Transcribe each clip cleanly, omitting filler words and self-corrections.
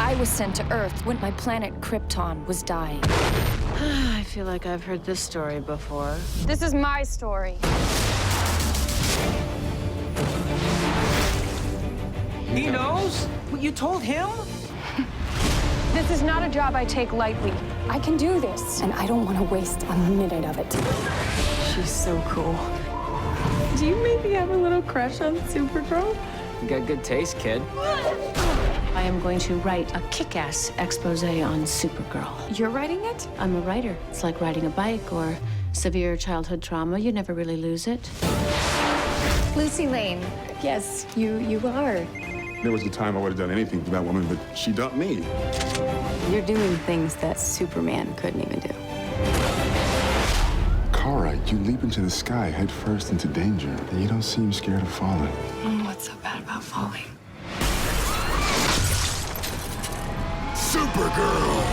I was sent to Earth when my planet Krypton was dying. I feel like I've heard this story before. This is my story. He knows? You told him? This is not a job I take lightly. I can do this, and I don't want to waste a minute of it. She's so cool. Do you maybe have a little crush on Supergirl? You got good taste, kid. I am going to write a kick-ass expose on Supergirl. You're writing it? I'm a writer. It's like riding a bike or severe childhood trauma. You never really lose it. Lucy Lane. Yes, you are. There was a time I would have done anything for that woman, but she dumped me. You're doing things that Superman couldn't even do. Kara, you leap into the sky head first into danger, and you don't seem scared of falling. What's so bad about falling? Supergirl!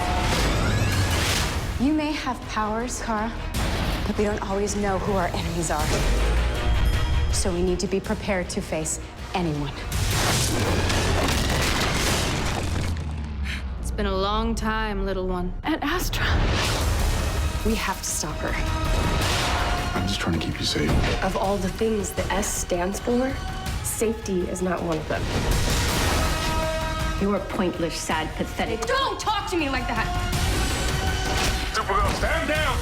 You may have powers, Kara, but we don't always know who our enemies are. So we need to be prepared to face anyone. It's been a long time, little one. And Astra. We have to stop her. I'm just trying to keep you safe. Of all the things the S stands for, safety is not one of them. You're pointless, sad, pathetic. Don't talk to me like that! Supergirl, stand down!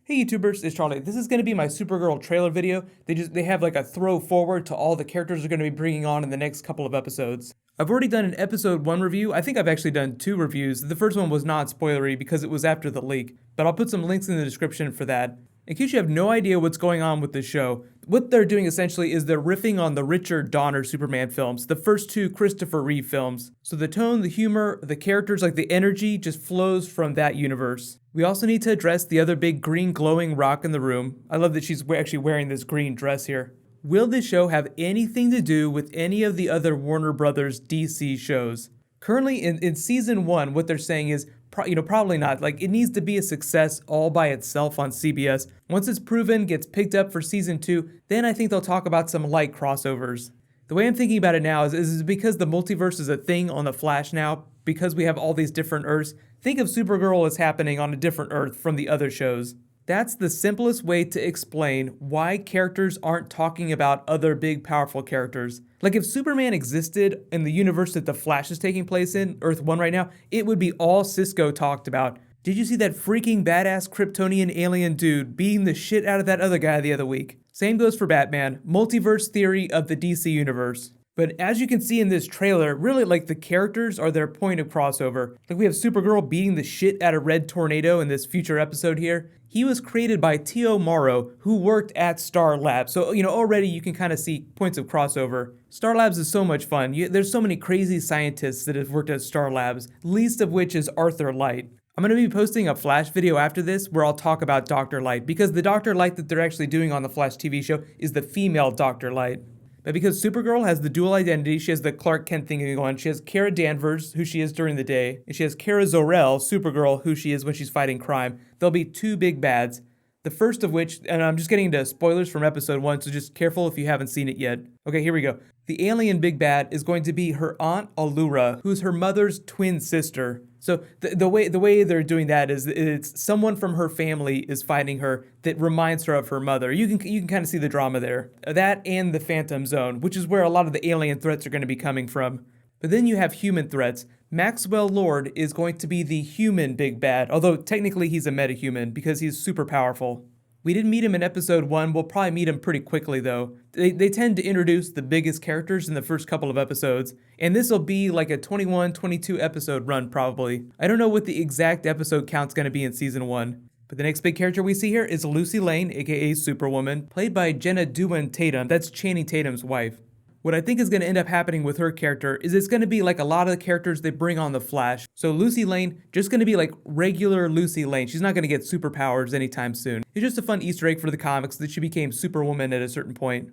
Hey YouTubers, it's Charlie. This is going to be my Supergirl trailer video. They have like a throw forward to all the characters they're going to be bringing on in the next couple of episodes. I've already done an episode 1 review. I think I've actually done 2 reviews. The first one was not spoilery because it was after the leak, but I'll put some links in the description for that. In case you have no idea what's going on with the show, what they're doing essentially is they're riffing on the Richard Donner Superman films, the first 2 Christopher Reeve films. So the tone, the humor, the characters, like the energy just flows from that universe. We also need to address the other big green glowing rock in the room. I love that she's actually wearing this green dress here. Will this show have anything to do with any of the other Warner Brothers DC shows? Currently in season 1, what they're saying is, probably not. Like, it needs to be a success all by itself on CBS. Once it's proven, gets picked up for season 2, then I think they'll talk about some light crossovers. The way I'm thinking about it now is because the multiverse is a thing on The Flash now, because we have all these different Earths, think of Supergirl as happening on a different Earth from the other shows. That's the simplest way to explain why characters aren't talking about other big powerful characters. Like if Superman existed in the universe that The Flash is taking place in, Earth 1 right now, it would be all Cisco talked about. Did you see that freaking badass Kryptonian alien dude beating the shit out of that other guy the other week? Same goes for Batman, multiverse theory of the DC universe. But as you can see in this trailer, really like the characters are their point of crossover. Like we have Supergirl beating the shit out of Red Tornado in this future episode here. He was created by Tio Morrow, who worked at Star Labs. So, already you can kind of see points of crossover. Star Labs is so much fun. There's so many crazy scientists that have worked at Star Labs, least of which is Arthur Light. I'm going to be posting a Flash video after this where I'll talk about Dr. Light, because the Dr. Light that they're actually doing on the Flash TV show is the female Dr. Light. But because Supergirl has the dual identity, she has the Clark Kent thing going on. She has Kara Danvers, who she is during the day, and she has Kara Zor-El, Supergirl, who she is when she's fighting crime. There'll be 2 big bads. The first of which, and I'm just getting into spoilers from episode 1, so just careful if you haven't seen it yet. Okay, here we go. The alien big bad is going to be her aunt Allura, who's her mother's twin sister. So the way they're doing that is it's someone from her family is fighting her that reminds her of her mother. You can kind of see the drama there. That and the Phantom Zone, which is where a lot of the alien threats are going to be coming from. But then you have human threats. Maxwell Lord is going to be the human big bad, although technically he's a metahuman because he's super powerful. We didn't meet him in episode 1, we'll probably meet him pretty quickly though. They tend to introduce the biggest characters in the first couple of episodes, and this will be like a 21, 22 episode run probably. I don't know what the exact episode count's gonna be in season 1. But the next big character we see here is Lucy Lane, aka Superwoman, played by Jenna Dewan Tatum, that's Channing Tatum's wife. What I think is going to end up happening with her character is it's going to be like a lot of the characters they bring on The Flash. So Lucy Lane, just going to be like regular Lucy Lane. She's not going to get superpowers anytime soon. It's just a fun Easter egg for the comics that she became Superwoman at a certain point.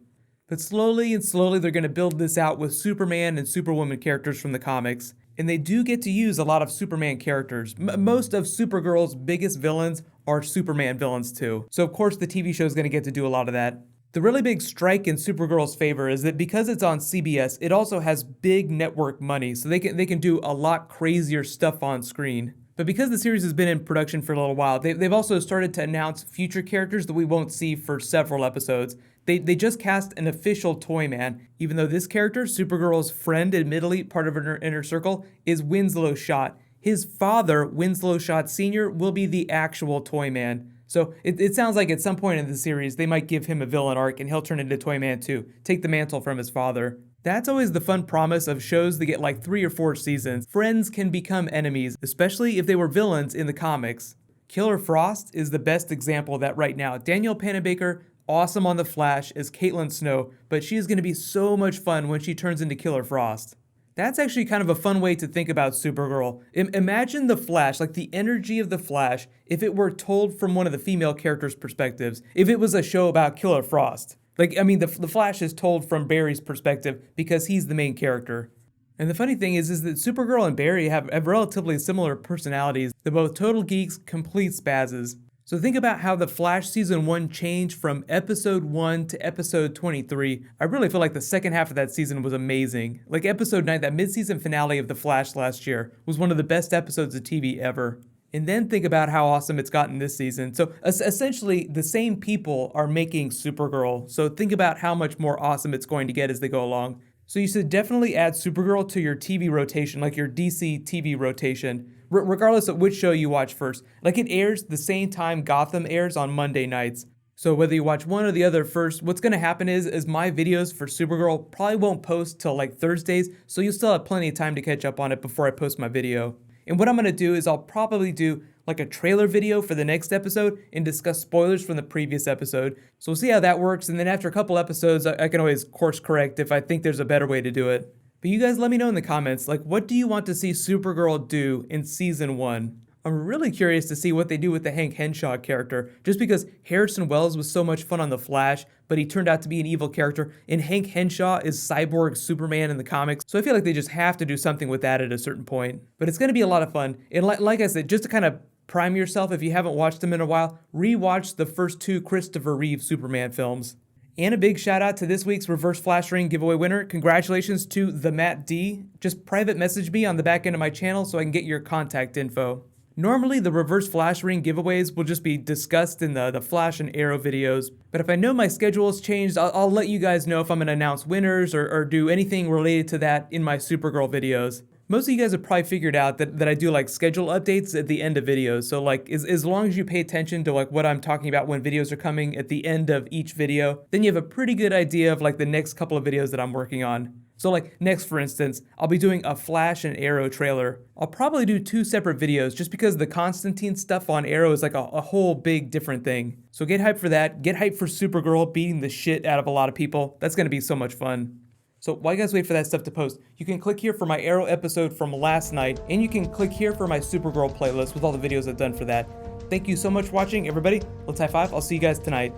But slowly and slowly they're going to build this out with Superman and Superwoman characters from the comics. And they do get to use a lot of Superman characters. Most of Supergirl's biggest villains are Superman villains too. So of course the TV show is going to get to do a lot of that. The really big strike in Supergirl's favor is that because it's on CBS, it also has big network money, so they can do a lot crazier stuff on screen. But because the series has been in production for a little while, they've also started to announce future characters that we won't see for several episodes. They just cast an official Toy Man, even though this character, Supergirl's friend, admittedly part of her inner circle, is Winslow Schott. His father, Winslow Schott Sr., will be the actual Toy Man. So it sounds like at some point in the series, they might give him a villain arc and he'll turn into Toy Man too, take the mantle from his father. That's always the fun promise of shows that get like 3 or 4 seasons. Friends can become enemies, especially if they were villains in the comics. Killer Frost is the best example of that right now. Danielle Panabaker, awesome on The Flash as Caitlin Snow, but she is going to be so much fun when she turns into Killer Frost. That's actually kind of a fun way to think about Supergirl. Imagine The Flash, like the energy of The Flash, if it were told from one of the female characters' perspectives, if it was a show about Killer Frost. The Flash is told from Barry's perspective because he's the main character. And the funny thing is that Supergirl and Barry have relatively similar personalities. They're both total geeks, complete spazzes. So think about how The Flash Season 1 changed from Episode 1 to Episode 23. I really feel like the second half of that season was amazing. Like Episode 9, that mid-season finale of The Flash last year, was one of the best episodes of TV ever. And then think about how awesome it's gotten this season. So essentially, the same people are making Supergirl. So think about how much more awesome it's going to get as they go along. So you should definitely add Supergirl to your TV rotation, like your DC TV rotation, regardless of which show you watch first. Like it airs the same time Gotham airs on Monday nights. So whether you watch one or the other first, what's going to happen is my videos for Supergirl probably won't post till like Thursdays, so you'll still have plenty of time to catch up on it before I post my video. And what I'm going to do is I'll probably do like a trailer video for the next episode and discuss spoilers from the previous episode. So we'll see how that works, and then after a couple episodes, I can always course correct if I think there's a better way to do it. But you guys let me know in the comments, like, what do you want to see Supergirl do in Season 1? I'm really curious to see what they do with the Hank Henshaw character, just because Harrison Wells was so much fun on The Flash, but he turned out to be an evil character, and Hank Henshaw is Cyborg Superman in the comics, so I feel like they just have to do something with that at a certain point. But it's going to be a lot of fun, and like I said, just to kind of prime yourself if you haven't watched them in a while, rewatch the first 2 Christopher Reeve Superman films. And a big shout out to this week's Reverse Flash Ring giveaway winner. Congratulations to the Matt D. Just private message me on the back end of my channel so I can get your contact info. Normally, the Reverse Flash Ring giveaways will just be discussed in the Flash and Arrow videos, but if I know my schedule has changed, I'll let you guys know if I'm going to announce winners or do anything related to that in my Supergirl videos. Most of you guys have probably figured out that I do like schedule updates at the end of videos, so like as long as you pay attention to like what I'm talking about when videos are coming at the end of each video, then you have a pretty good idea of like the next couple of videos that I'm working on. So like next, for instance, I'll be doing a Flash and Arrow trailer. I'll probably do 2 separate videos just because the Constantine stuff on Arrow is like a whole big different thing. So get hyped for that. Get hyped for Supergirl beating the shit out of a lot of people. That's going to be so much fun. So while you guys wait for that stuff to post, you can click here for my Arrow episode from last night, and you can click here for my Supergirl playlist with all the videos I've done for that. Thank you so much for watching, everybody. Let's high five. I'll see you guys tonight.